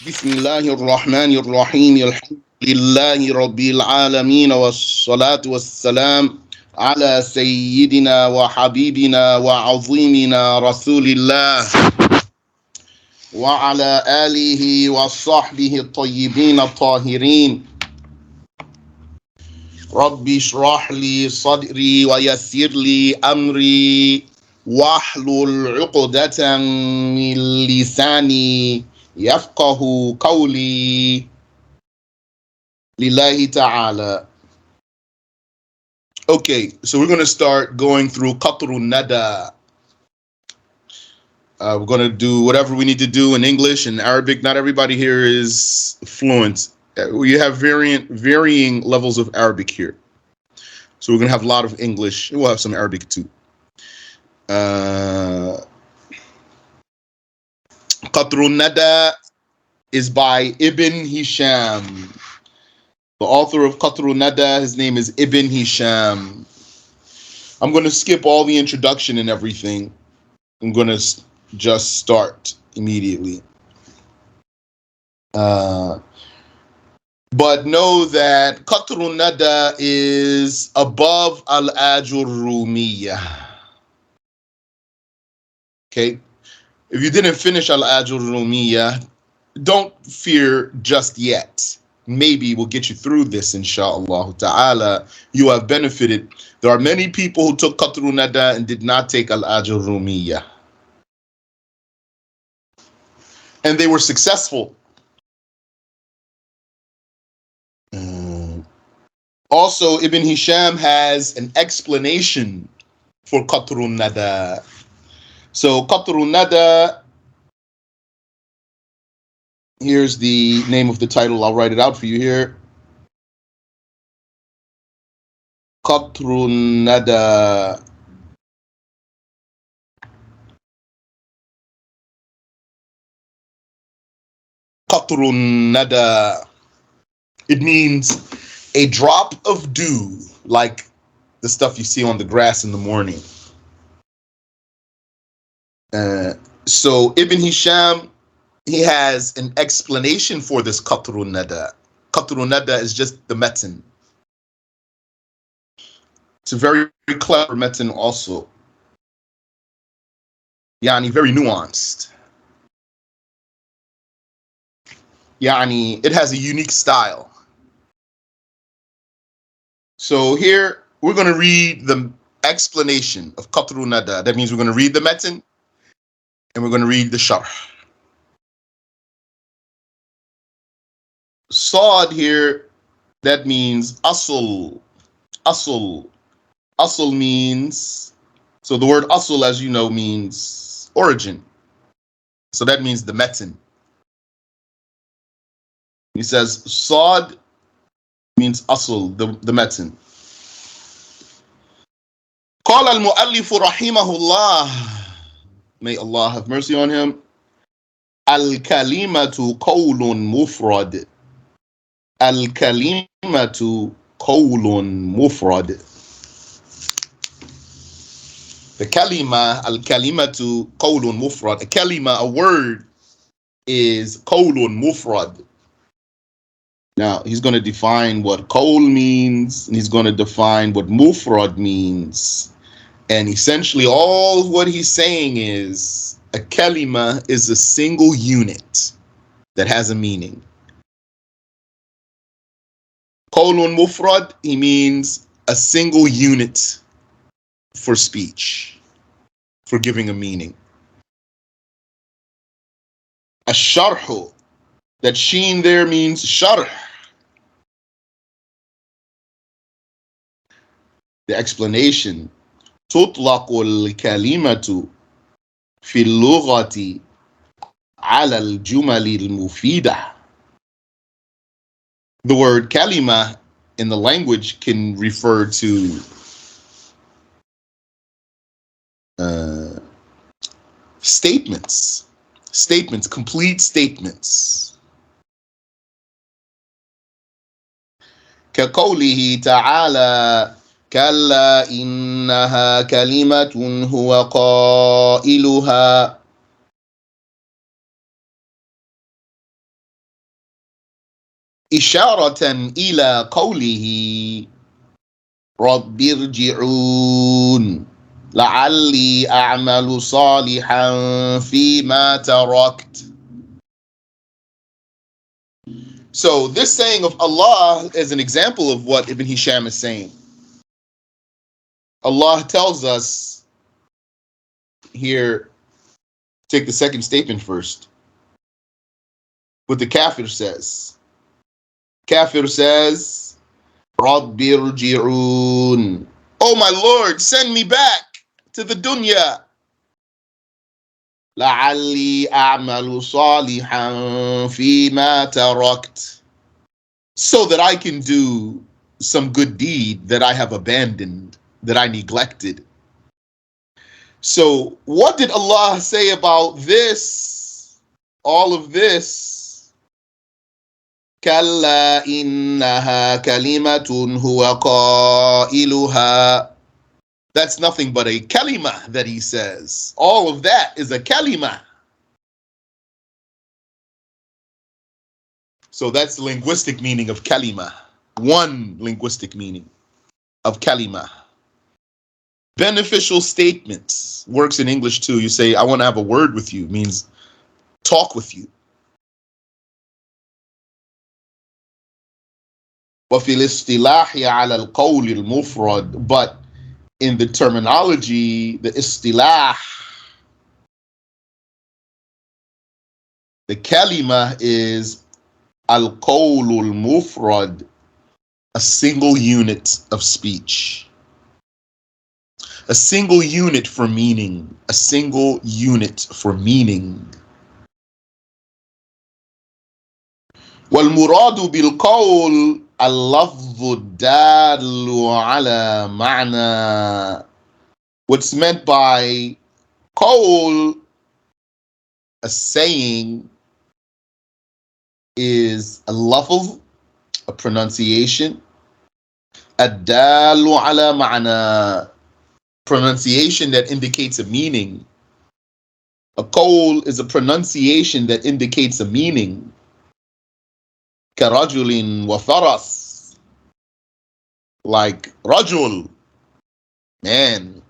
بسم الله الرحمن الرحيم الحمد لله رب العالمين والصلاة والسلام على سيدنا وحبيبنا وعظيمنا رسول الله وعلى آله وصحبه الطيبين الطاهرين. رب اشرح لي صدري ويسر لي أمري واحلل عقدة من لساني يفقه قولي لله تعالى. Okay, so we're going to start going through QaTrun-Nadaa. We're going to do whatever we need to do in English and Arabic. Not everybody here is fluent. We have varying levels of Arabic here. So we're going to have a lot of English. We'll have some Arabic too. QaTrun-Nadaa is by Ibn Hisham. The author of QaTrun-Nadaa, his name is Ibn Hisham. I'm going to skip all the introduction and everything. I'm going to just start immediately. But know that QaTrun-Nadaa is above Al-Ajurrumiyah. Okay? If you didn't finish Al-Ajurrumiyah, don't fear just yet. Maybe we'll get you through this, inshallah ta'ala. You have benefited. There are many people who took QaTrun-Nadaa and did not take Al-Ajurrumiyah. And they were successful. Also, Ibn Hisham has an explanation for QaTrun-Nadaa. So QaTrun-Nadaa, here's the name of the title. I'll write it out for you here. QaTrun-Nadaa. QaTrun-Nadaa. It means a drop of dew, like the stuff you see on the grass in the morning. So Ibn Hisham, he has an explanation for this QaTrun-Nadaa. QaTrun-Nadaa is just the metin. It's a very, very clever metin also. Yani, very nuanced. Yani, it has a unique style. So here, we're going to read the explanation of QaTrun-Nadaa. That means we're going to read the metin and we're going to read the sharh. Sod here, that means asl. Asl. Asl means, so the word asl, as you know, means origin. So that means the metin. He says Sod means asl, the metin. قال المؤلف رحمه الله, may Allah have mercy on him, الكلمة قول مفرد. الكلمة قول مفرد. The kalima, al-kalimatu qawlun mufrad. A kalima, a word, is qawlun mufrad. Now, he's going to define what qawl means, and he's going to define what mufrad means. And essentially, all what he's saying is a kalima is a single unit that has a meaning. Qawlun mufrad, he means a single unit for speech, for giving a meaning. Ash-sharhu, that sheen there means sharh. The explanation, تطلق الكلمة في اللغة على الجمل المفيدة. The word kalima in the language can refer to statements, complete statements. كقوله تعالى كلا إنها كلمة هو قائلها. إشارة إلى قوله رب ارجعون لعلي أعمل صالحا فيما تركت. So this saying of Allah is an example of what Ibn Hisham is saying. Allah tells us here, take the second statement first. What the kafir says. Kafir says, Rabbi irji'un. Oh my Lord, send me back to the dunya. لعلي أعمل صالحا فيما تركت. So that I can do some good deed that I have abandoned, that I neglected. So what did Allah say about this? All of this. كلا إنها كلمة هو قائلها. That's nothing but a kalima that he says. All of that is a kalima. So that's the linguistic meaning of kalima. One linguistic meaning of kalima. Beneficial statements works in English too. You say, I want to have a word with you, means talk with you. وفي الاصطلاح على القول المفرد, but in the terminology, the istilah, the kalima is al-qawl al-mufrad, a single unit of speech. A single unit for meaning. A single unit for meaning. وَالْمُرَادُ بِالْقَوْلِ اللَّفْظُ الدَّالُ عَلَى مَعْنَى. What's meant by qawl, a saying, is a lafz, a pronunciation. الدَّالُ عَلى مَعْنَى, pronunciation that indicates a meaning. A qawl is a pronunciation that indicates a meaning. كَرَجُلٍ وَفَرَسٍ, like rajul, man,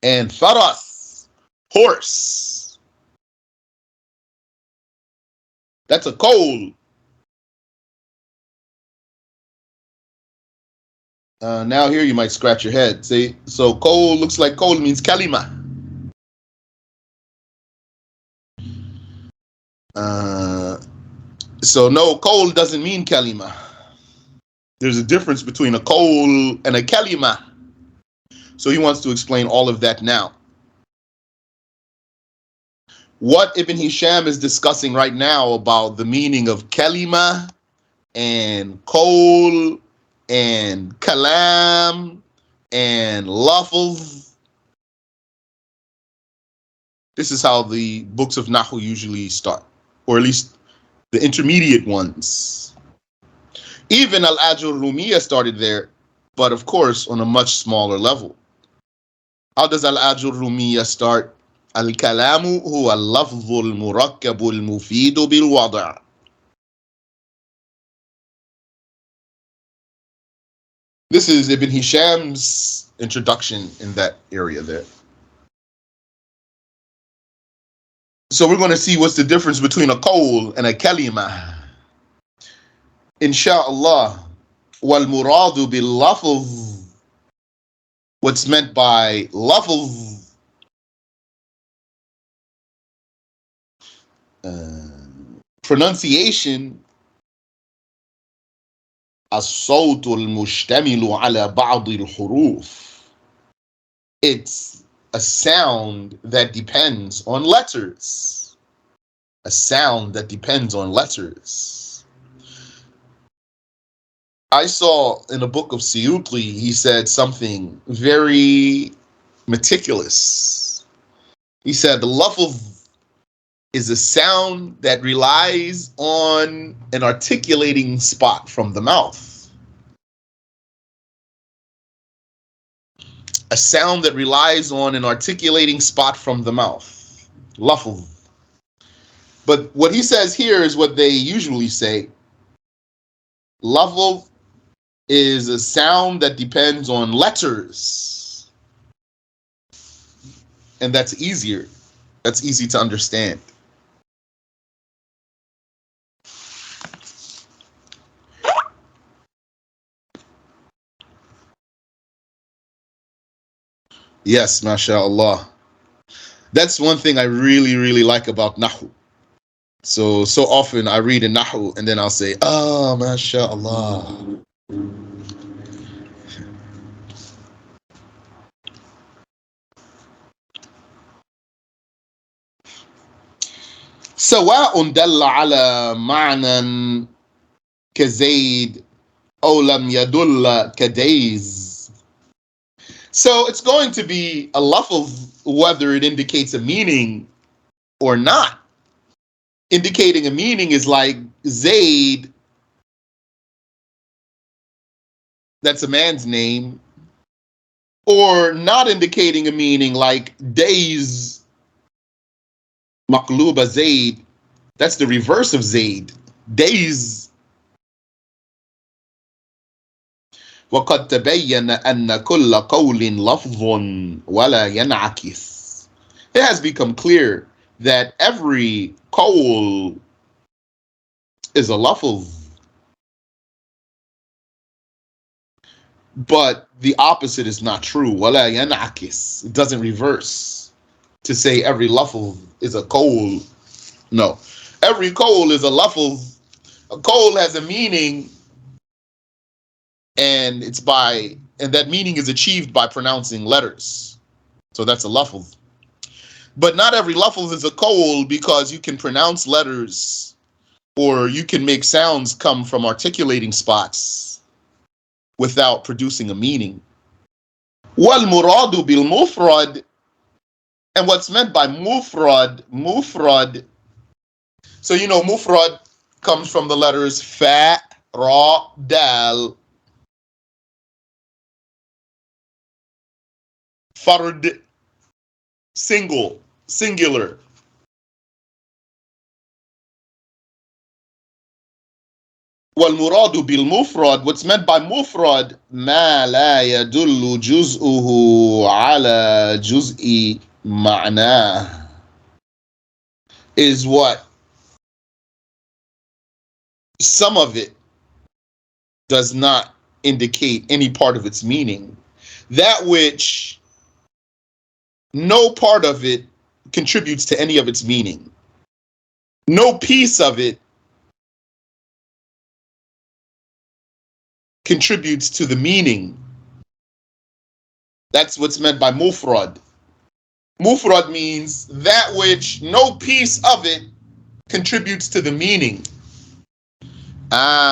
and faras, horse. That's a qawl. Now here you might scratch your head. Say, so qawl looks like qawl means kalima. So no, qawl doesn't mean kalima. There's a difference between a qawl and a kalima. So he wants to explain all of that now. What Ibn Hisham is discussing right now about the meaning of kalima and qawl and kalam and lafz. This is how the books of Nahu usually start, or at least the intermediate ones. Even Al-Ajur-Rumiyya started there, but of course on a much smaller level. How does Al-Ajur-Rumiyya start? Al-Kalamu huwa al-lafzu al-murakkabu al-mufidu bil-wada'. This is Ibn Hisham's introduction in that area there. So we're going to see what's the difference between a qawl and a kalima. Insha'Allah. وَالْمُرَادُ بِاللَّفْظِ, what's meant by lafz, pronunciation, الصوت المشتمل على بعض الحروف. It's a sound that depends on letters. A sound that depends on letters. I saw in a book of Suyuti, he said something very meticulous. He said the lafz is a sound that relies on an articulating spot from the mouth. A sound that relies on an articulating spot from the mouth. Lafz. But what he says here is what they usually say. Lafz is a sound that depends on letters. And that's easier. That's easy to understand. Yes, mashallah. That's one thing I really, really like about Nahu. So often I read a Nahu and then I'll say, ah, mashallah. سواء دل على معنى كزيد أو لم يدل كديز. So it's going to be a lafz whether it indicates a meaning or not. Indicating a meaning is like Zaid, that's a man's name, or not indicating a meaning like Days, Maqluba Zaid, that's the reverse of Zaid. Days. وقد تبين أن كل قول لفظ ولا ينعكس. It has become clear that every qawl is a lafz, but the opposite is not true. ولا ينعكس. It doesn't reverse. To say every lafz is a qawl. No. Every qawl is a lafz. A qawl has a meaning, and that meaning is achieved by pronouncing letters. So that's a lafz. But not every lafz is a qawl, because you can pronounce letters or you can make sounds come from articulating spots without producing a meaning. وَالْمُرَادُ بِالْمُفْرَد, and what's meant by mufrod. So you know mufrod comes from the letters fa, ra, dal. Fard, singular. وَالْمُرَادُ بِالْمُفْرَد, what's meant by mufrad, مَا لَا يَدُلُّ جُزْءُهُ عَلَى جُزْءِ مَعْنَاهُ, is what some of it does not indicate any part of its meaning. That which no part of it contributes to any of its meaning. No piece of it contributes to the meaning. That's what's meant by mufrad. Mufrad means that which no piece of it contributes to the meaning.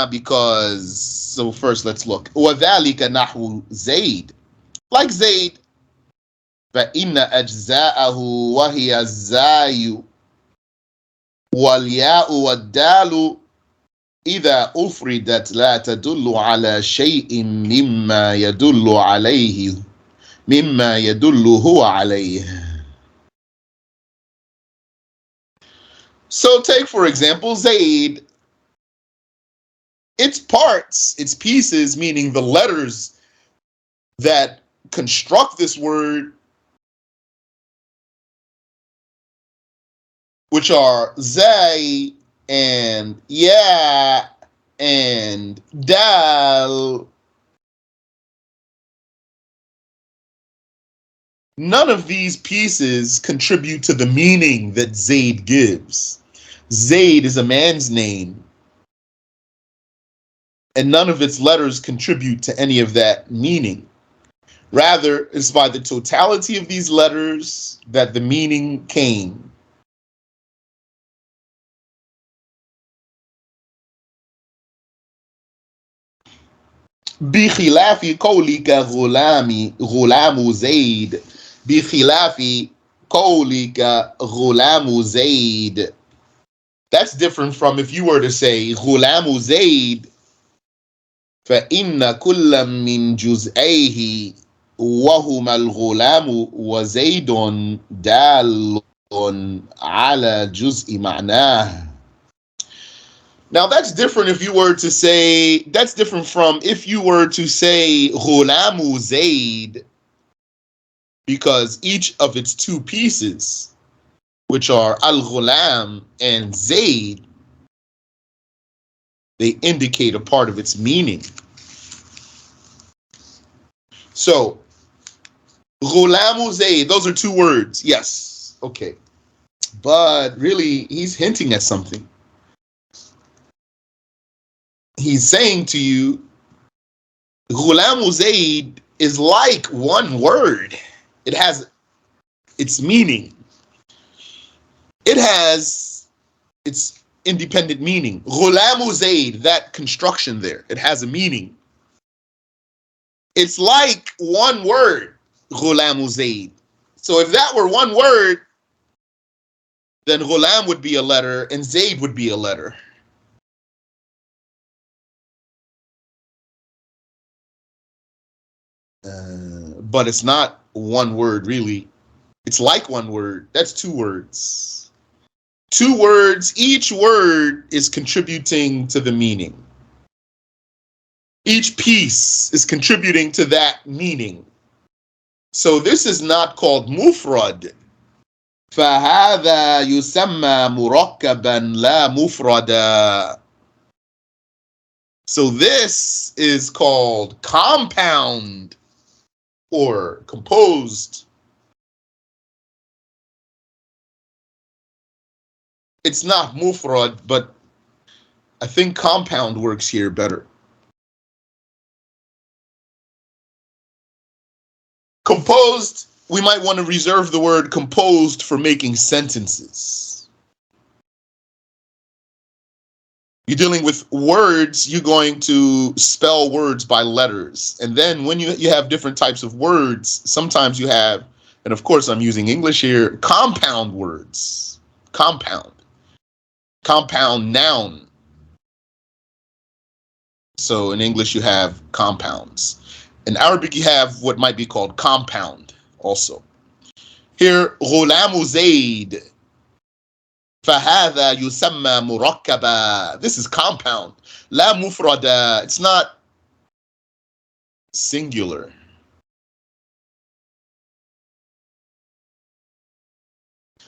Because, so first let's look. وَذَلِكَ نَحْوُ زَيْد. Like Zayd, فَإِنَّ أَجْزَاءَهُ وَهِيَ الزَّايُ وَالْيَاءُ وَالدَّالُ إِذَا أُفْرِدَتْ لَا تَدُلُّ عَلَى شَيْءٍ مِمَّا يَدُلُّ هُوَ عَلَيْهِ. So take, for example, Zayd. Its parts, its pieces, meaning the letters that construct this word, which are Zay and Ya and Dal, none of these pieces contribute to the meaning that Zayd gives. Zayd is a man's name, and none of its letters contribute to any of that meaning. Rather, it's by the totality of these letters that the meaning came. بخلاف قولك غلام زيد. بخلاف قولك غلام زيد. That's different from if you were to say غلام زيد فإن كل من جزئيه وهما الغلام وزيد دال على جزء معناه. Now that's different if you were to say, that's different from if you were to say Ghulamu Zaid, because each of its two pieces, which are Al-Ghulam and Zaid, they indicate a part of its meaning. So, Ghulamu Zaid, those are two words, yes, okay. But really, he's hinting at something. He's saying to you, Ghulamu Zaid is like one word. It has its meaning. It has its independent meaning. Ghulamu Zaid, that construction there, it has a meaning. It's like one word, Ghulamu Zaid. So if that were one word, then Ghulam would be a letter and Zaid would be a letter. But it's not one word, really. It's like one word. That's two words. Two words, each word is contributing to the meaning. Each piece is contributing to that meaning. So this is not called Mufrod. فهذا يسمى مركبا لا مفردا. So this is called compound or composed. It's not Mufrod, but I think compound works here better. Composed, we might want to reserve the word composed for making sentences. You're dealing with words, you're going to spell words by letters. And then when you have different types of words, sometimes you have, and of course I'm using English here, compound words. Compound noun. So in English you have compounds. In Arabic you have what might be called compound also. Here, غلام زيد فهذا يسمى مركبا. This is compound. لا مفردا. It's not singular.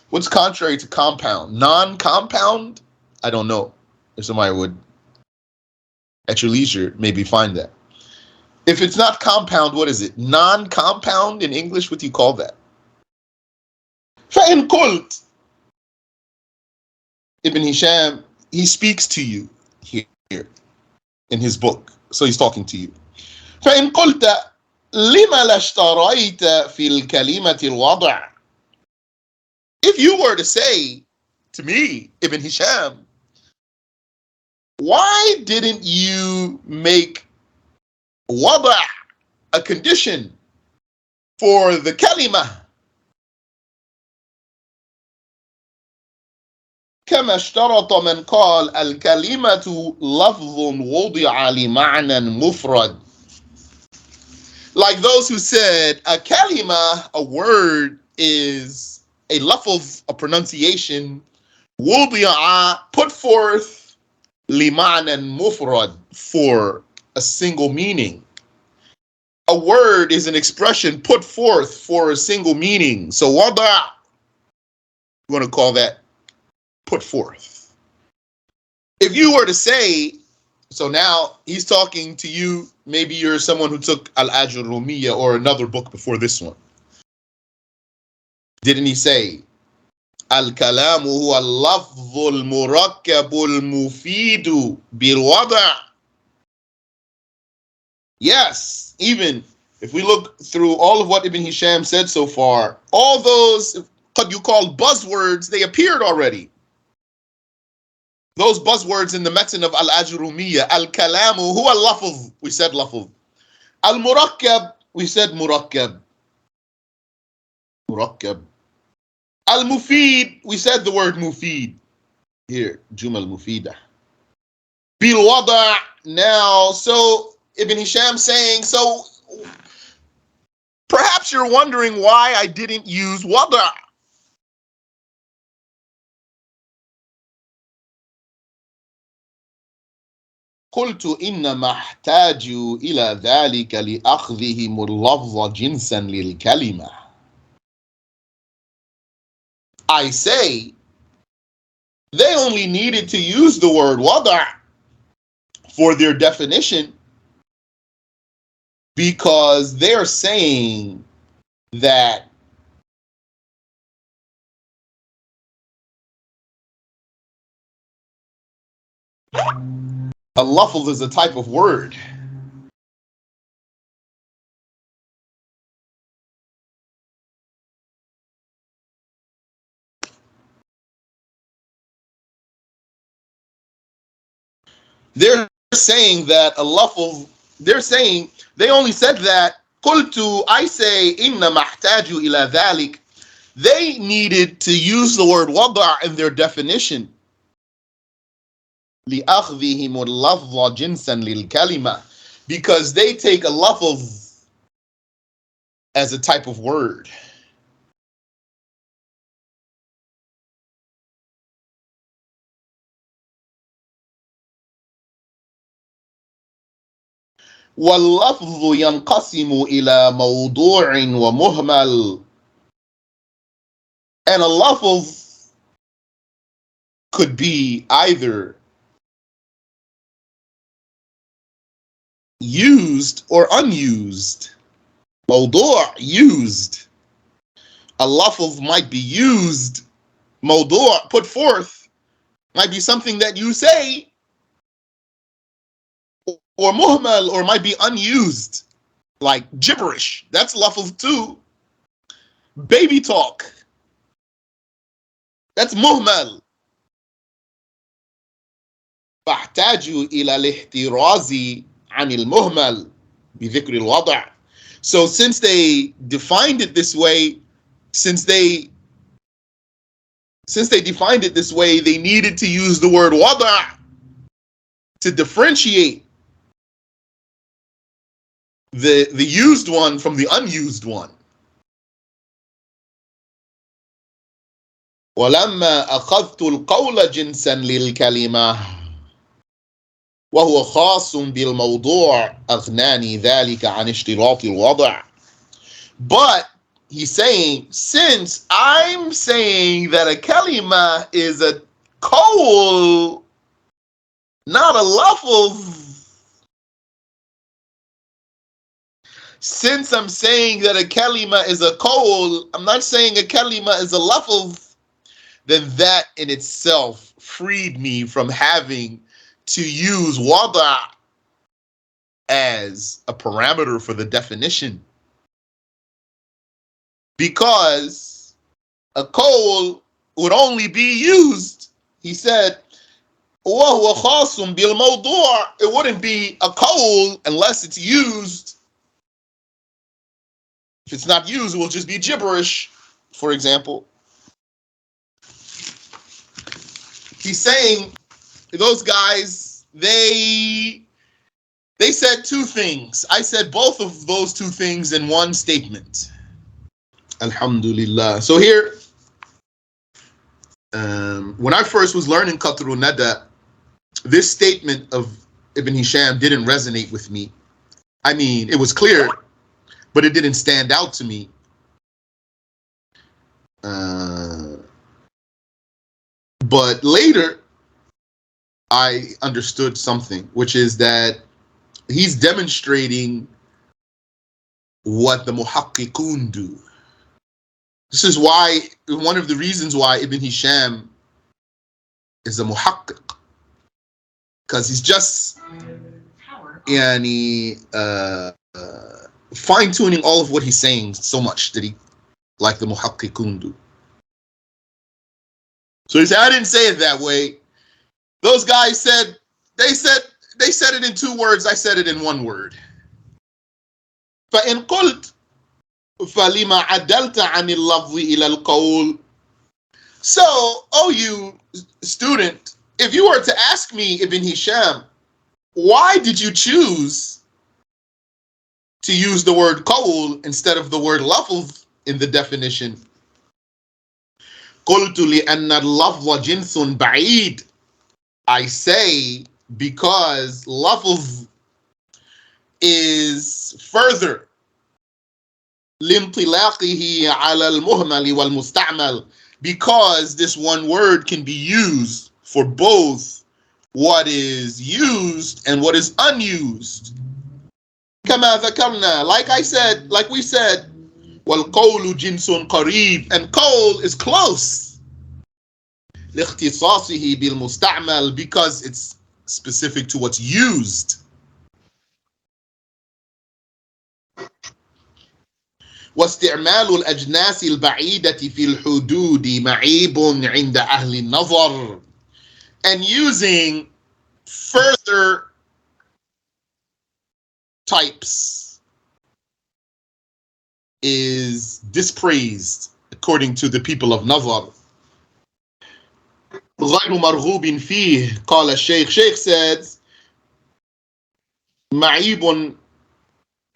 What's contrary to compound? Non-compound? I don't know. If somebody would, at your leisure, maybe find that. If it's not compound, what is it? Non-compound in English, what do you call that? فإن قلت, Ibn Hisham, he speaks to you here in his book. So he's talking to you. فإن قلت لما لا اشتريت في الكلمة الوضع. If you were to say to me, Ibn Hisham, why didn't you make wada a condition for the kalima? كما اشترط من قال الكلمة لفظ وضع لمعنى مفرد. Like those who said a kalima, a word, is a lafz, a pronunciation, wudi'a, put forth, lima'nan mufrad, for a single meaning. A word is an expression put forth for a single meaning. So wada, you want to call that put forth. If you were to say, so now he's talking to you, maybe you're someone who took Al-Ajurumiyya or another book before this one. Didn't he say, Al-Kalamu huwa al-lafzu al-murakkabu al-mufidu bil-wada'? Yes, even if we look through all of what Ibn Hisham said so far, all those, what you call buzzwords, they appeared already. Those buzzwords in the matan of Al-Ajurumiyya, Al-Kalamu huwa al-lafz, we said lafz. Al-Murakkab, we said murakkab. Murakkab. Al-Mufid, we said the word Mufid. Here, Jumal Mufida. Bil-Wada' now, so Ibn Hisham saying, so perhaps you're wondering why I didn't use Wada'. قلت إنما احتاج إلى ذلك لأخذهم اللفظ جنسا للكلمة. I say they only needed to use the word wada' for their definition because they're saying that a lafz is a type of word. They're saying that a lafz, they're saying, they only said that, قلت, I say, إنما احتاج إلى ذلك. They needed to use the word wada' in their definition. لأخذهم اللفظ جنسا للكلمة. Because they take a lafz as a type of word. واللفظ ينقسم إلى موضوع ومهمل. And a lafz could be either used or unused. موضوع, used. A lafz might be used. موضوع, put forth, might be something that you say. Or muhmal, or might be unused, like gibberish. That's lafz too. Baby talk, that's muhmal. فاحتاجوا إلى الاحتراز عن المهمل بذكر الوضع. So since they defined it this way, since they defined it this way, they needed to use the word wada' to differentiate the used one from the unused one. ولما أخذت القول جنسا للكلمة وهو خاص بالموضوع أغناني ذلك عن اشتراط الوضع. But he's saying, since I'm saying that a kalima is a qawl, not a lafz, since I'm saying that a kalima is a qawl, I'm not saying a kalima is a lafz, then that in itself freed me from having to use wada' as a parameter for the definition. Because a qawl would only be used, he said, وَهُوَ خَاصٌ بِالْمَوْضُوعِ. It wouldn't be a qawl unless it's used. If it's not used, it will just be gibberish, for example. He's saying those guys, they said two things. I said both of those two things in one statement. Alhamdulillah. So here, when I first was learning QaTrun-Nadaa, this statement of Ibn Hisham didn't resonate with me. I mean, it was clear, but it didn't stand out to me. But later, I understood something, which is that he's demonstrating what the muhaqqiqun do. This is why, one of the reasons why Ibn Hisham is a muhaqqiq, because he's just fine-tuning all of what he's saying so much that he, like the muhaqqiqun do. So he said, I didn't say it that way. Those guys said, they said it in two words, I said it in one word. فَإِنْ قُلْتُ فَلِمَا عَدَلْتَ عَنِ اللَّفْظِ إِلَى الْقَوْلِ. So, oh you student, if you were to ask me, Ibn Hisham, why did you choose to use the word qawl instead of the word lafz in the definition? قُلْتُ لِأَنَّ اللَّفْظَ جِنْسٌ بَعِيدٌ. I say because lafz is further لانطلاقه على المهمل والمستعمل, because this one word can be used for both what is used and what is unused. كما ذكرنا, like we said, والقول جنس قريب, and qawl is close لاختصاصه بالمستعمل, because it's specific to what's used. واستعمال الأجناس البعيدة في الحدود معيب عند أهل النظر, and using further types is dispraised according to the people of Nazar. غير مرغوب فيه, قال الشيخ. Sheikh says معيب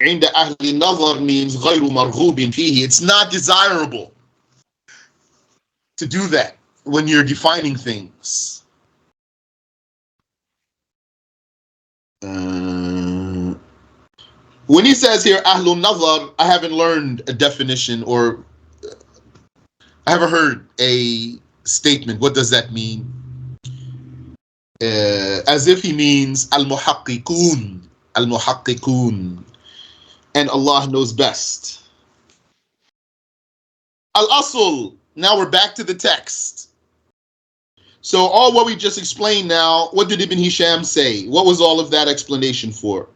عند أهل النظر means غير مرغوب فيه. It's not desirable to do that when you're defining things. When he says here Ahlul Nazar, I haven't learned a definition, or I haven't heard a statement. What does that mean? As if he means Al-Muhaqqiqun, Al-Muhaqqiqun, and Allah knows best. Al-Asl, now we're back to the text. So all what we just explained now, what did Ibn Hisham say? What was all of that explanation for?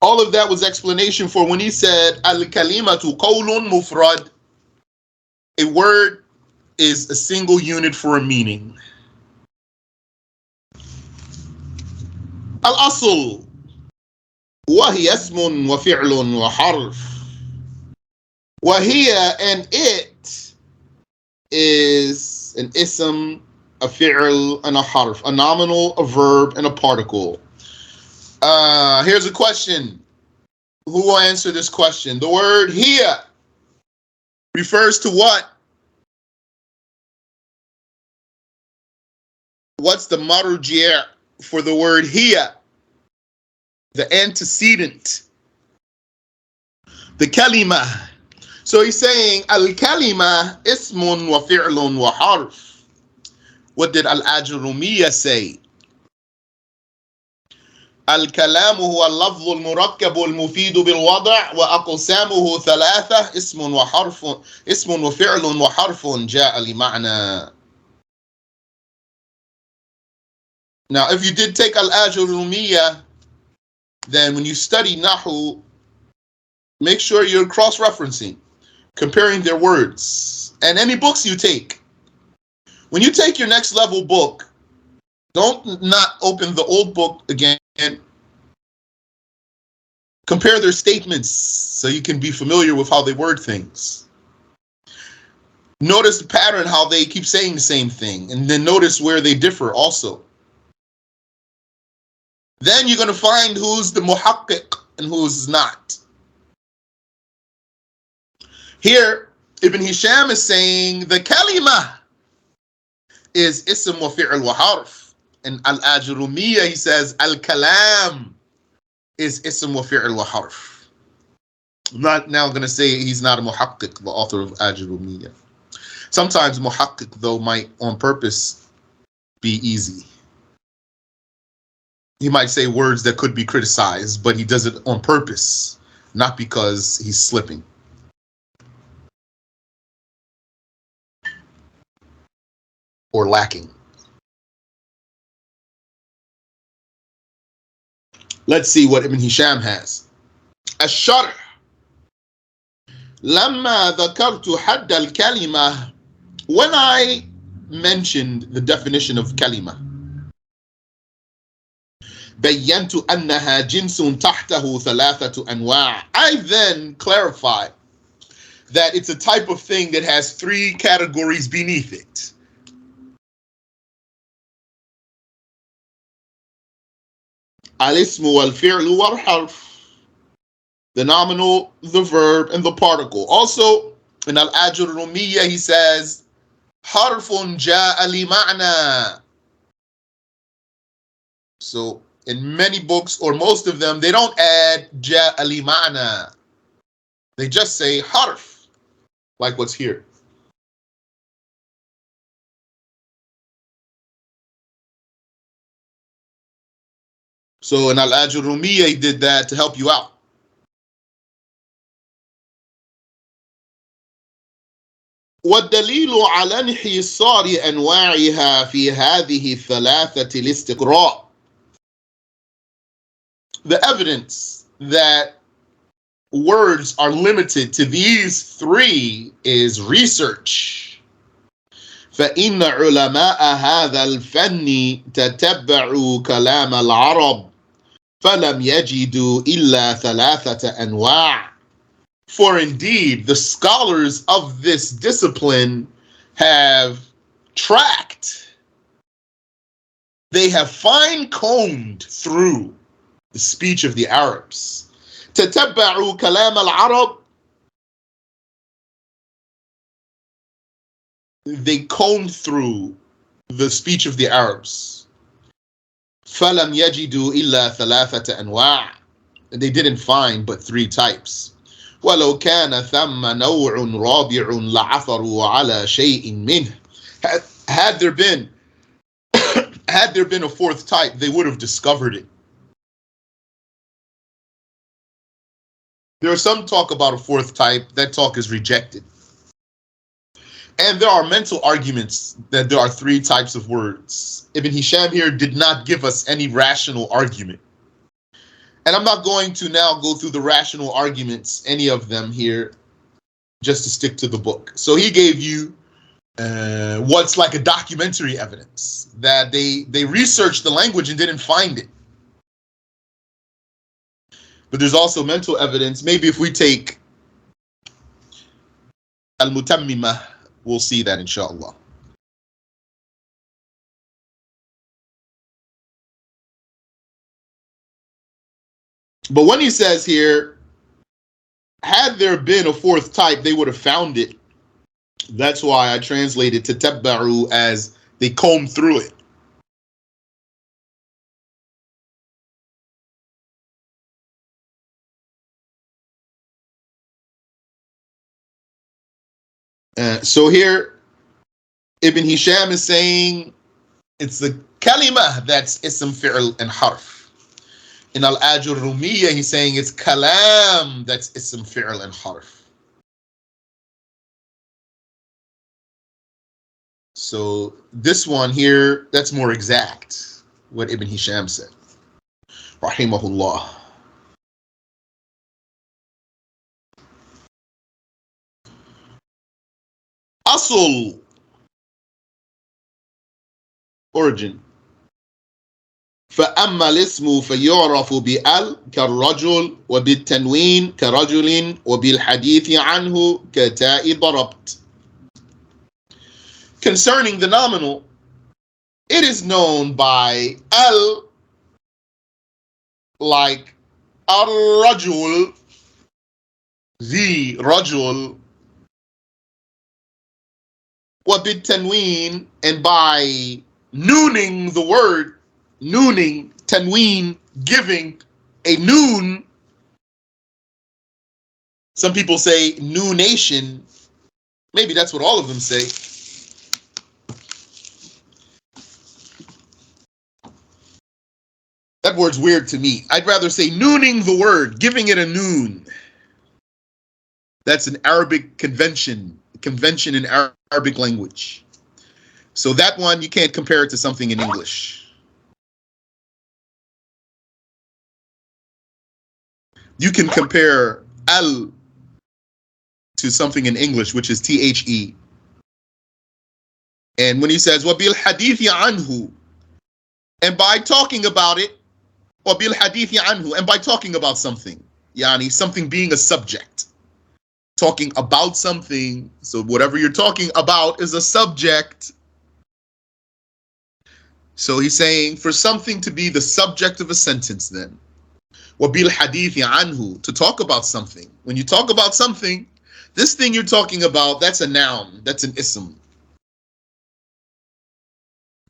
All of that was explanation for when he said, Al-Kalimatu Qawlun Mufrod. A word is a single unit for a meaning. Al-Asl, وهي اسم وفعل وحرف. وهي, and it is an ism, a fi'l, and a harf, a nominal, a verb, and a particle. Here's a question. Who will answer this question? The word hiya refers to what? What's the marji' for the word hiya? The antecedent. The kalima. So he's saying al-kalima ismun wa fi'lun wa harf. What did al-Ajurumiyya say? الكلام هو اللفظ المركب المفيد بالوضع وأقسامه ثلاثة اسم وفعل وحرف جاء لمعنى. Now, if you did take al-Ajurumiyya, then when you study Nahu, make sure you're cross-referencing, comparing their words, and any books you take. When you take your next level book, don't not open the old book again. And compare their statements so you can be familiar with how they word things. Notice the pattern, how they keep saying the same thing, and then notice where they differ also. Then you're going to find who's the muhaqqiq and who's not. Here, Ibn Hisham is saying the kalima is ism wa fi'l wa harf. And al-Ajurumiyya, he says al-kalam is ism wa fi'l wa harf. I'm not now going to say he's not a muhaqqiq, the author of Ajurumiyya. Sometimes muhaqqiq, though, might on purpose be easy. He might say words that could be criticized, but he does it on purpose, not because he's slipping. Or lacking. Let's see what Ibn Hisham has. الشرح لما ذكرت حد الكلمة, when I mentioned the definition of kalima, بينت أنها جنس تحته ثلاثة أنواع. I then clarified that it's a type of thing that has three categories beneath it. Al-ismu wal-fi'lu wal-harf. The nominal, the verb, and the particle. Also, in Al-Ajurumiyya, he says, harfun ja'a li ma'na. So in many books, or most of them, they don't add ja alimana. They just say harf, like what's here. So in Al-Ajurumiyya, he did that to help you out. والدليل على انحصار أنواعها في هذه الثلاثة الاستقراء. The evidence that words are limited to these three is research. فإن علماء هذا الفن تتبعوا كلام العرب فلم يجدوا إلا ثلاثة أنواع. For indeed, the scholars of this discipline have tracked, they have fine-combed through the speech of the Arabs. تتبعوا كلام العرب, they combed through the speech of the Arabs. فلم يجدوا إلا ثلاثة أنواع. They didn't find but three types. ولو كان ثم نوع رابع لعثروا على شيء منه. Had there been a fourth type, they would have discovered it. There is some talk about a fourth type. That talk is rejected. And there are mental arguments that there are three types of words. Ibn Hisham here did not give us any rational argument. And I'm not going to now go through the rational arguments, any of them here, just to stick to the book. So he gave you what's like a documentary evidence, that they researched the language and didn't find it. But there's also mental evidence. Maybe if we take Al-Mutammimah, we'll see that, inshallah. But when he says here, had there been a fourth type, they would have found it. That's why I translated tatabbaru as they combed through it. So here, Ibn Hisham is saying it's the kalima that's ism, fi'l, and harf. In Al-Ajurumiyya, he's saying it's kalam that's ism, fi'l, and harf. So this one here, that's more exact, what Ibn Hisham said. Rahimahullah. Asl, origin. فأما الاسم فيعرف بأل كالرجل وبالتنوين كرجل وبالحديث عنه كتاء ضربت. Concerning the nominal, it is known by al, like al-rajul, the rajul, وبالتنوين, and by nooning the word, nooning, tanween, giving a noon. Some people say noonation. Maybe that's what all of them say. That word's weird to me. I'd rather say nooning the word, giving it a noon. That's an Arabic convention in Arabic language. So that one, you can't compare it to something in English. You can compare al to something in English, which is the. And when he says, وَبِالْ حَدِيثِ عَنْهُ, and by talking about it, وَبِالْ حَدِيثِ عَنْهُ, and by talking about something, yani something being a subject. Talking about something, so whatever you're talking about is a subject. So he's saying for something to be the subject of a sentence, then وَبِالْ حَدِيثِ عَنْهُ, to talk about something. When you talk about something, this thing you're talking about, that's a noun, that's an ism.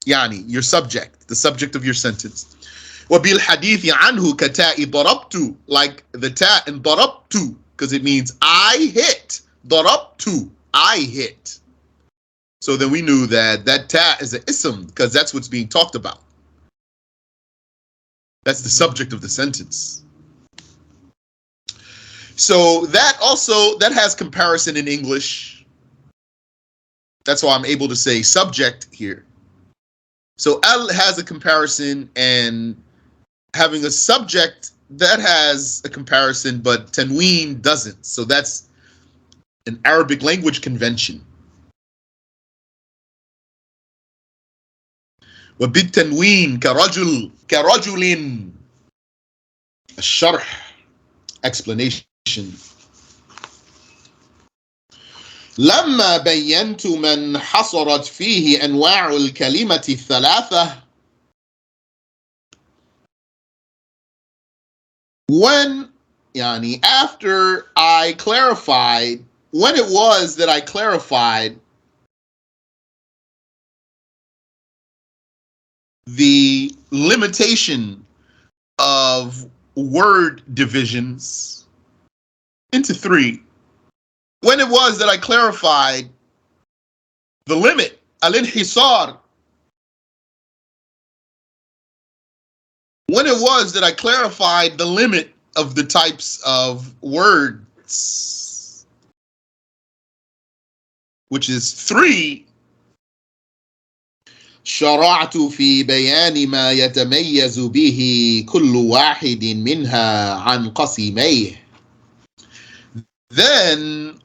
Yani, your subject, the subject of your sentence. وَبِالْحَدِيثِ عَنْهُ كَتَاءِ ضَرَبْتُ, like the ta in ضَرَبْتُ, because it means I hit. ضَرَبْتُ, I hit. So then we knew that that ta is an ism, because that's what's being talked about. That's the subject of the sentence. So that also, that has comparison in English. That's why I'm able to say subject here. So al has a comparison, and having a subject that has a comparison, but tanween doesn't. So that's an Arabic language convention. وبالتنوين كرجل الشرح explanation. لما بينت من حصرت فيه أنواع الكلمة الثلاثة, when after I clarified, when it was that I clarified the limitation of word divisions into three, when it was that I clarified the limit, al-inhisar, when it was that I clarified the limit of the types of words, which is three, شرعت في بيان ما يتميز به كل واحد منها عن قسميه. Then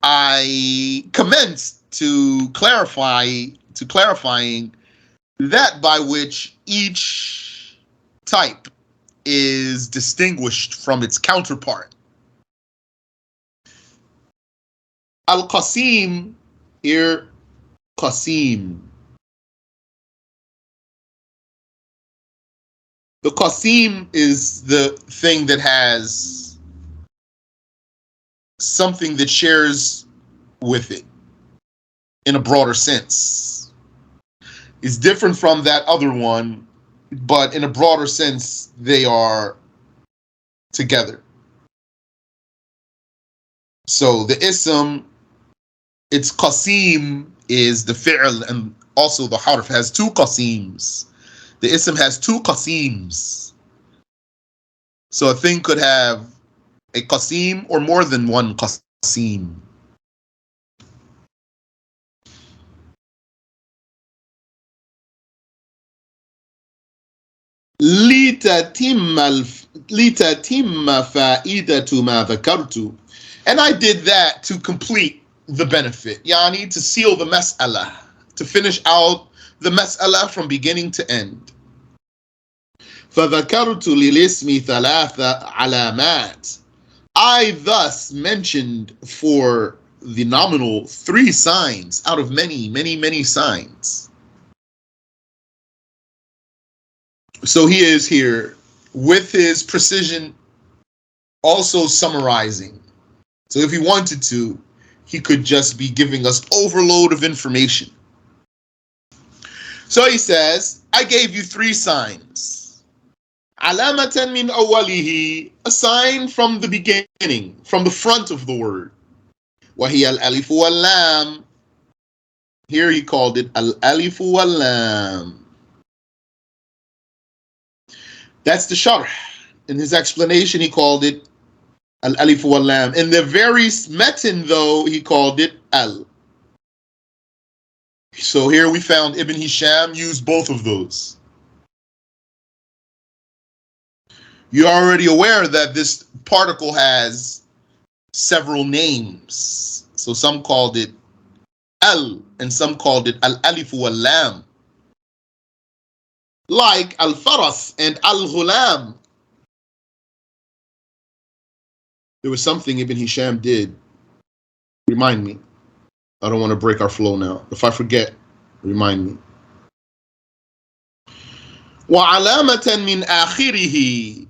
I commenced to clarifying that by which each type is distinguished from its counterpart. Al-Qasim here, Qasim. The Qasim is the thing that has something that shares with it in a broader sense. It's different from that other one, but in a broader sense, they are together. So the ism, its qasim is the fi'l, and also the harf has two qasims. The ism has two qasims. So a thing could have a qasim or more than one qasim. لِتَتِمَّ فَائِدَةُ مَا ذَكَرْتُ. And I did that to complete the benefit. Yani to seal the mas'ala, to finish out the mas'ala from beginning to end. فَذَكَرْتُ لِلِاسْمِ ثَلَاثَ عَلَامَاتٍ. I thus mentioned for the nominal three signs out of many signs. So he is here with his precision also summarizing. So if he wanted to, he could just be giving us overload of information. So he says, I gave you three signs. Alamatan min awwalihi, a sign from the beginning, from the front of the word. Wahiya al-alif wal-lam. Here he called it al-alif wal-lam. That's the sharh. In his explanation, he called it al-alif wal-lam. In the very metin, though, he called it al. So here we found Ibn Hisham used both of those. You're already aware that this particle has several names. So some called it al, and some called it al-alif wal-lam. Like al-faras and al-ghulam. There was something Ibn Hisham did. Remind me. I don't want to break our flow now. If I forget, remind me. وَعَلَامَةً مِنْ آخِرِهِ,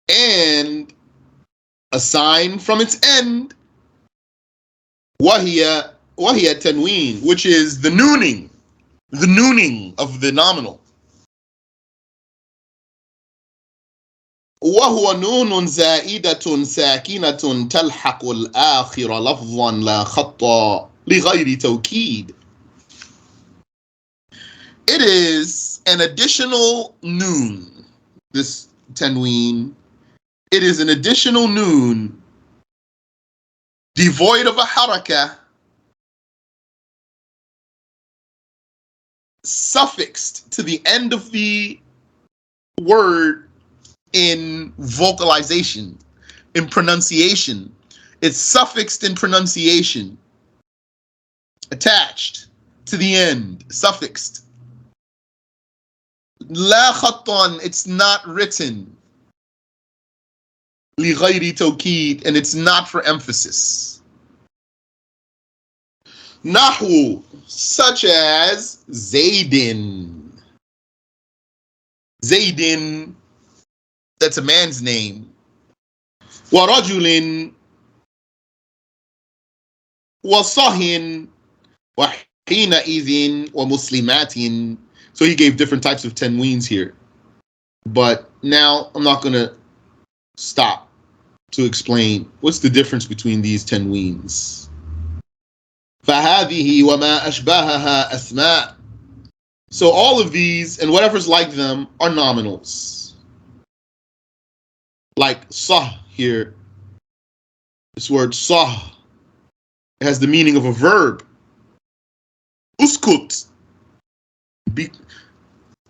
and a sign from its end. وَهِيَ tanween, which is the nooning of the nominal. وهو نون زائدة ساكنة تلحق الآخر لفظا لا خطا لغير توكيد. It is an additional noon, this tanween. It is an additional noon, devoid of a haraka, suffixed to the end of the word in vocalization, in pronunciation. It's suffixed in pronunciation, attached to the end, suffixed. لا خطًا, it's not written. لغير توكيد, and it's not for emphasis. Nahu, such as Zaydin. Zaydin, that's a man's name. ورجل وصهن وحينئذ ومسلمات. So he gave different types of tanweens here. But now I'm not going to stop to explain what's the difference between these tanweens. فهذه وما أشبهها أسماء. So all of these and whatever's like them are nominals. Like sah here, this word sah has the meaning of a verb. Uskut, be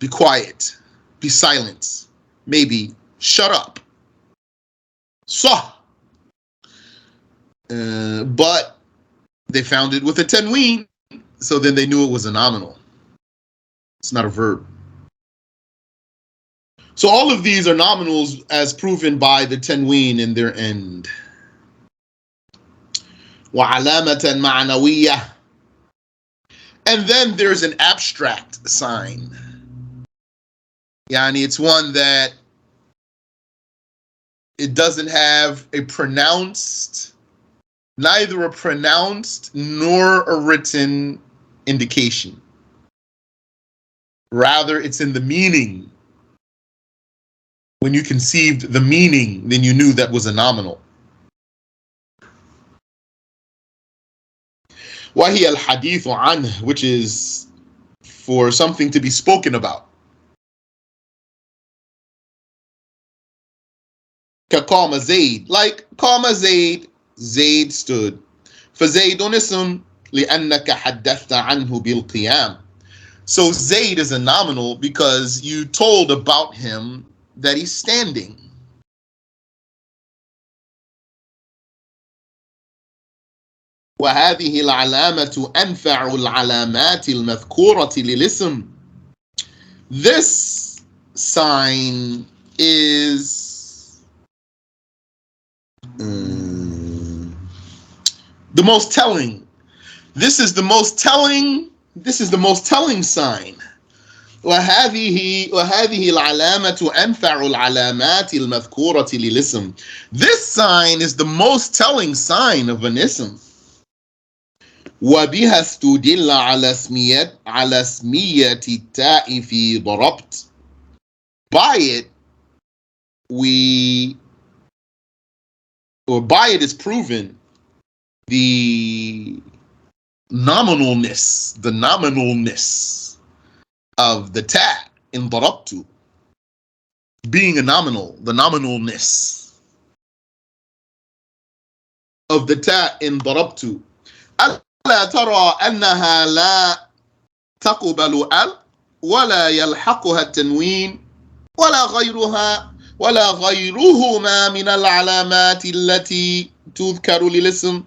quiet, be silent, maybe shut up. Sah. But they found it with a tanween, so then they knew it was a nominal. It's not a verb. So all of these are nominals as proven by the tanween in their end. وعلامة معنوية. And then there's an abstract sign. Yani it's one that it doesn't have a pronounced, neither a pronounced nor a written indication. Rather, it's in the meaning. When you conceived the meaning, then you knew that was a nominal. وهي الحديث عنه, which is for something to be spoken about. كقام زيد, like قام زيد, Zayd stood. فزيد اسم لأنك حدثت عنه بالقيام. So Zayd is a nominal because you told about him that he's standing. وهذه العلامة أنفع العلامات المذكورة للاسم. This sign is the most telling. This is the most telling. This is the most telling sign. وهذه العلامة أنفع العلامات المذكورة للاسم. This sign is the most telling sign of an ism. وبها استدل على اسمية التاء في ضربت. By it is proven the nominalness of the ta in ضربت, being a nominal, the nominalness of the ta in ضربت. ألا ترى أنها لا تقبل ال ولا يلحقها التنوين ولا غيرهما من العلامات التي تذكر للاسم.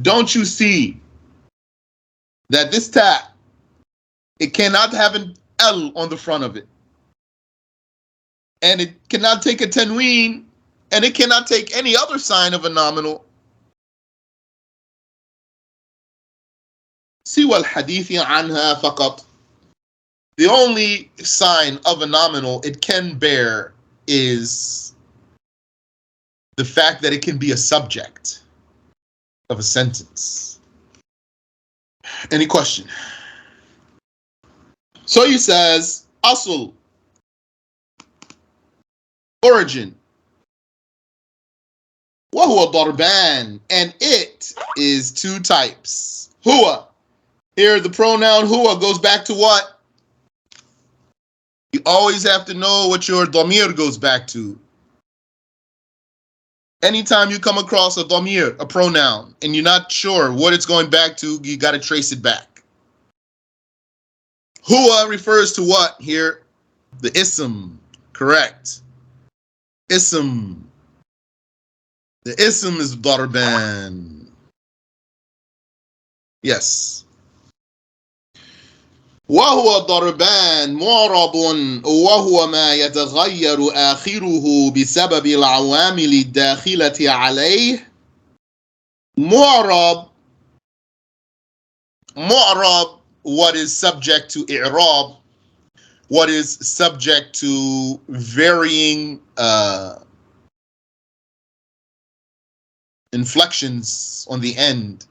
Don't you see that this ta, it cannot have an L on the front of it, and it cannot take a tanween, and it cannot take any other sign of a nominal. سوى الحديث عنها فقط. The only sign of a nominal it can bear is the fact that it can be a subject of a sentence. Any question? So he says, Asl. origin. وَهُوَ ضَرْبَان, and it is two types. Huwa. Here the pronoun huwa goes back to what? You always have to know what your dhamir goes back to. Anytime you come across a dhamir, a pronoun, and you're not sure what it's going back to, you got to trace it back. Huwa refers to what here? The ism. Correct. Ism. The ism is darban. Yes. وهو ضربان معرب وهو ما يتغير آخره بسبب العوامل الداخلة عليه. معرب, what is subject to i'rab, what is subject to varying inflections on the end.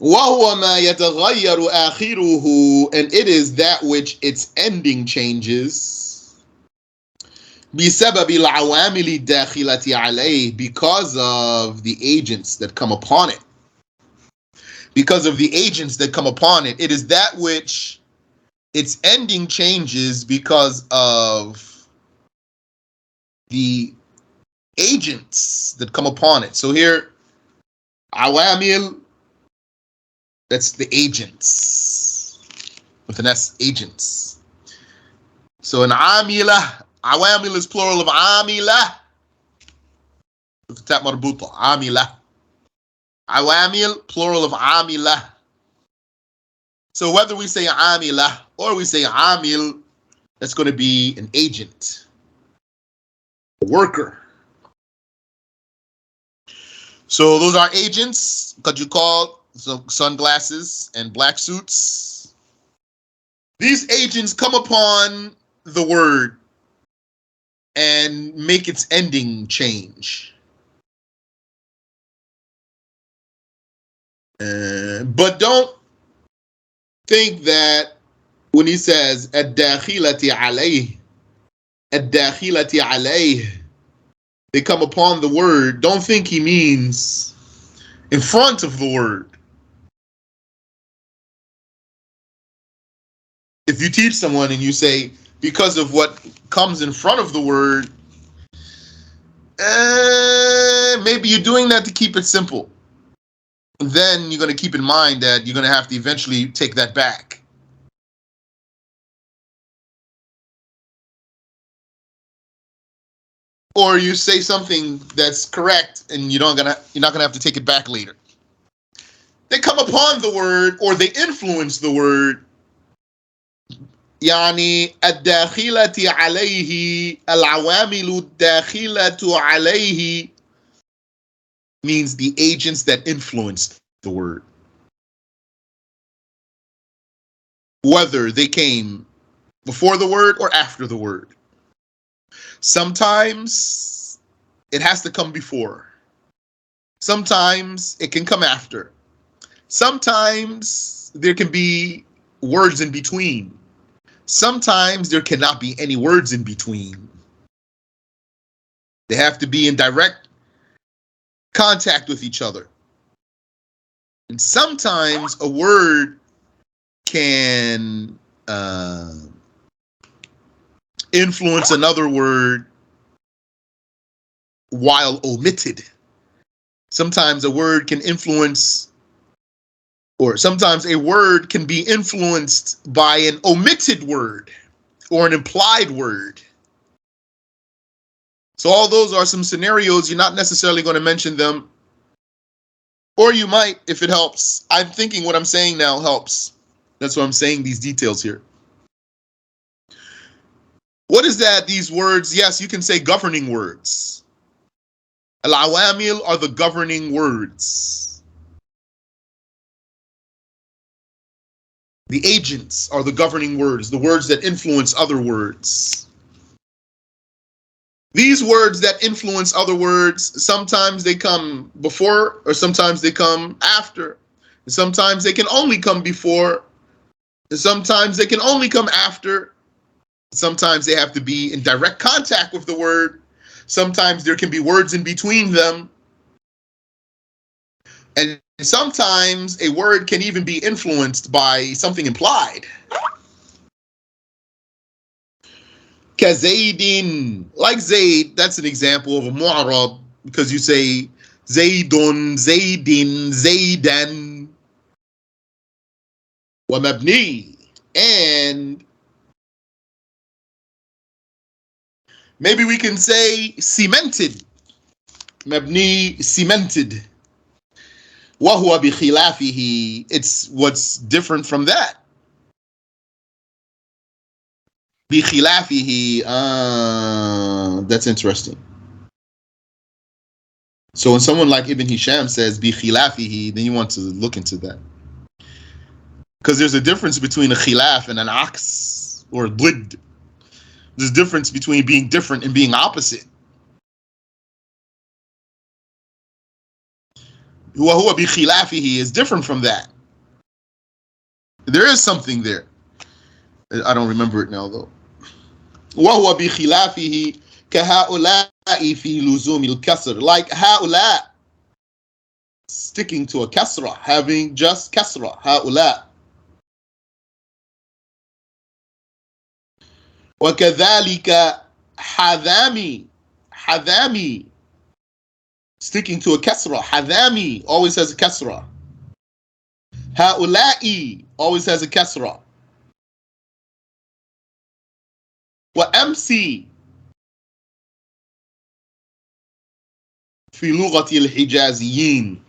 وَهُوَ مَا يَتَغَيَّرُ آخِرُهُ, and it is that which its ending changes. بِسَبَبِ الْعَوَامِلِ الدَّاخِلَةِ عَلَيْهِ, because of the agents that come upon it. Because of the agents that come upon it. It is that which its ending changes because of the agents that come upon it. So here, awamil, that's the agents, with an S, agents. So an amila, awamil is plural of amila, with the marbuta, amila. Awamil, plural of amila. So whether we say amila or we say amil, that's going to be an agent, a worker. So those are agents, because you call sunglasses and black suits. These agents come upon the word and make its ending change. But don't think that when he says ad-dakhilati alayh, ad-dakhilati alayh, they come upon the word, don't think he means in front of the word. If you teach someone and you say, because of what comes in front of the word, maybe you're doing that to keep it simple. Then you're going to keep in mind that you're going to have to eventually take that back. Or you say something that's correct and you're not gonna have to take it back later. They come upon the word or they influence the word. يعني الداخلة عليه العوامل الداخلة عليه means the agents that influence the word. Whether they came before the word or after the word. Sometimes it has to come before. Sometimes it can come after. Sometimes there can be words in between. Sometimes there cannot be any words in between. They have to be in direct contact with each other. And sometimes a word can influence another word while omitted. Sometimes a word can influence, or sometimes a word can be influenced by an omitted word or an implied word. So all those are some scenarios. You're not necessarily going to mention them, or you might if it helps. I'm thinking what I'm saying now helps. That's why I'm saying these details here. What is that, these words? Yes, you can say governing words. Al-awamil are the governing words. The agents are the governing words, the words that influence other words. These words that influence other words, sometimes they come before or sometimes they come after. Sometimes they can only come before, and sometimes they can only come after. Sometimes they have to be in direct contact with the word. Sometimes there can be words in between them. And sometimes a word can even be influenced by something implied. Kazaydin, like Zayd, that's an example of a mu'arab, because you say Zaydun, Zaydin, Zaydan, wa mabni. And maybe we can say cemented, mabni, cemented. Wa huwa bi khilafihi, it's what's different from that. Bi khilafihi, that's interesting. So when someone like Ibn Hisham says bi khilafihi, then you want to look into that. Because there's a difference between a khilaf and an aks, or a did. There's a difference between being different and being opposite. Wa huwa bi khilafihi is different from that. There is something there. I don't remember it now though. Wa huwa bi khilafihi ka ha'ula'i fi luzum al-kasr. Like ha'ula, sticking to a kasra, having just kasra, ha'ula. وكذلك حذامي, حذامي, sticking to a kasra. حذامي always has a kasra. هؤلاء always has a kasra. وأمسي في لغة الحجازيين.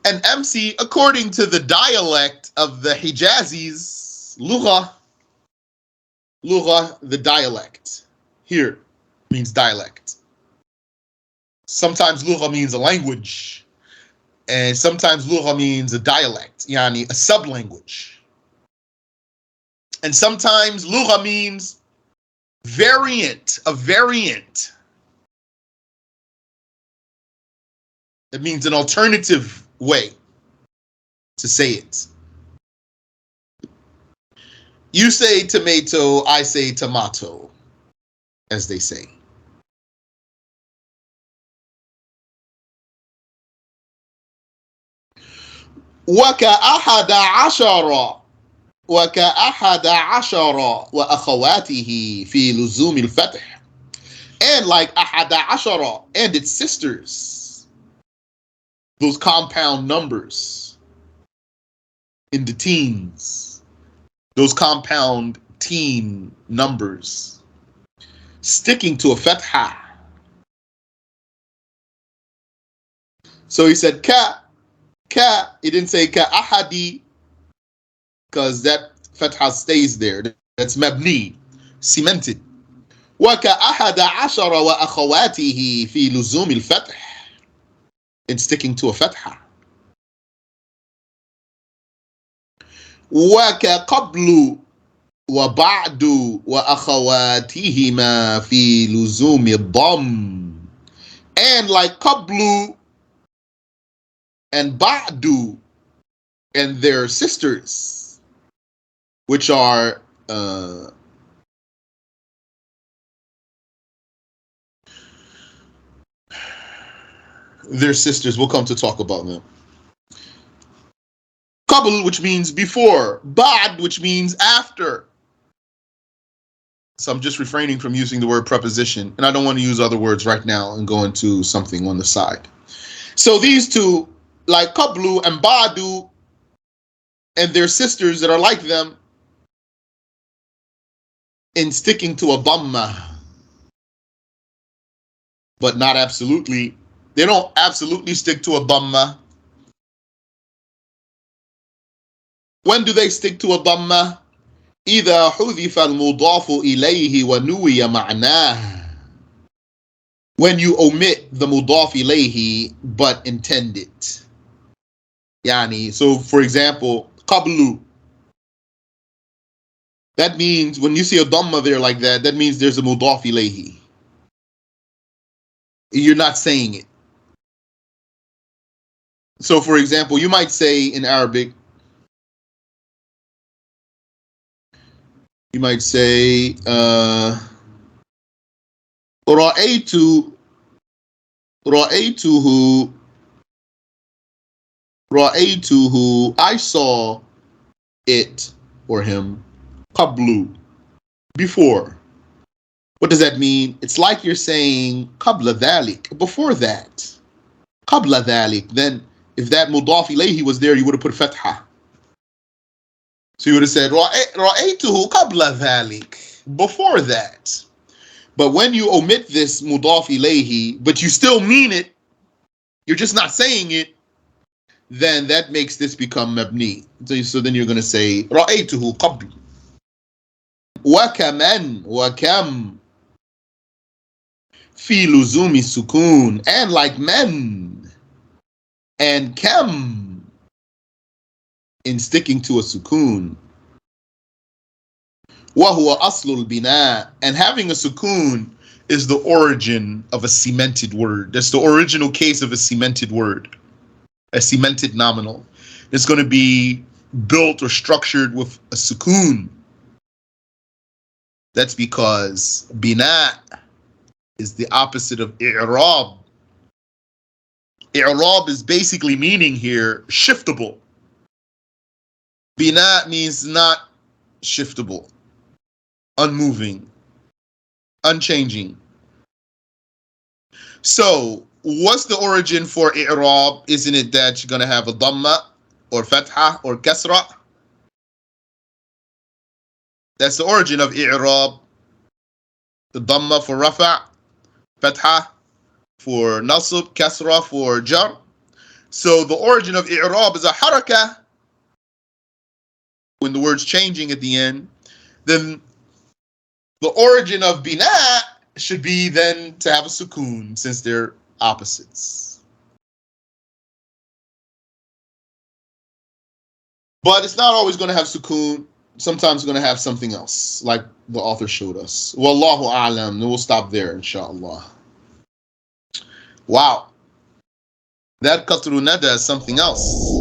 And MC, according to the dialect of the Hijazis, lugha, the dialect. Here means dialect. Sometimes lugha means a language, and sometimes lugha means a dialect, yani a sub-language. And sometimes lugha means variant, a variant. It means an alternative way to say it. You say tomato, I say tomato, as they say. وكأحد عشر وأخواته في لزوم الفتح. And like أحد عشر and its sisters, those compound numbers in the teens, those compound teen numbers, sticking to a fatha. So he said ka, he didn't say ka ahadi, because that fatha stays there. That's mabni, cemented. وكأحد عشر وأخواته في لزوم الفتح, in sticking to a fatha. وكقبل وبعد وأخواتهما في لزوم الضم. And like qablu and ba'du and their sisters, which are their sisters, we'll come to talk about them. Qabl, which means before, ba'd, which means after. So I'm just refraining from using the word preposition, and I don't want to use other words right now and go into something on the side. So these two, like qablu and ba'du, and their sisters that are like them, in sticking to a dhamma, but not absolutely. They don't absolutely stick to a dhamma. When do they stick to a dhamma? إذا حذف المضاف إليه ونوي معناه. When you omit the mudaf ilayhi but intend it. Yani, so for example, qablu. That means when you see a dhamma there like that, that means there's a mudaf ilayhi. You're not saying it. So for example, you might say in Arabic, You might say, رأيت رأيته رأيته, I saw it or him, قبل, before. What does that mean? It's like you're saying قبل ذلك, before that. قبل ذلك. Then if that مضاف إليه was there, you would have put فتحة. So you would have said رأيته قبل ذلك, before that. But when you omit this مضاف إليه, but you still mean it, you're just not saying it, then that makes this become mabni. So then you're going to say رأيته قبل. وكمن وكم في لزوم السكون, and like men, and kam in sticking to a sukun. وهو أصل البناء, and having a sukun is the origin of a cemented word. That's the original case of a cemented word, a cemented nominal. It's going to be built or structured with a sukun. That's because bina is the opposite of i'rab. I'rab is basically meaning here shiftable. Bina means not shiftable, unmoving, unchanging. So what's the origin for i'rab? Isn't it that you're going to have a dhamma or fatha or kasra? That's the origin of i'rab. The dhamma for rafa', fatha for nasb, kasra for jar. So the origin of i'rab is a haraka when the word's changing at the end. Then the origin of bina should be then to have a sukun, since they're opposites. But it's not always going to have sukun. Sometimes it's going to have something else, like the author showed us. Wallahu a'lam. Then we'll stop there, inshallah. Wow. That QaTrun-Nadaa is something else.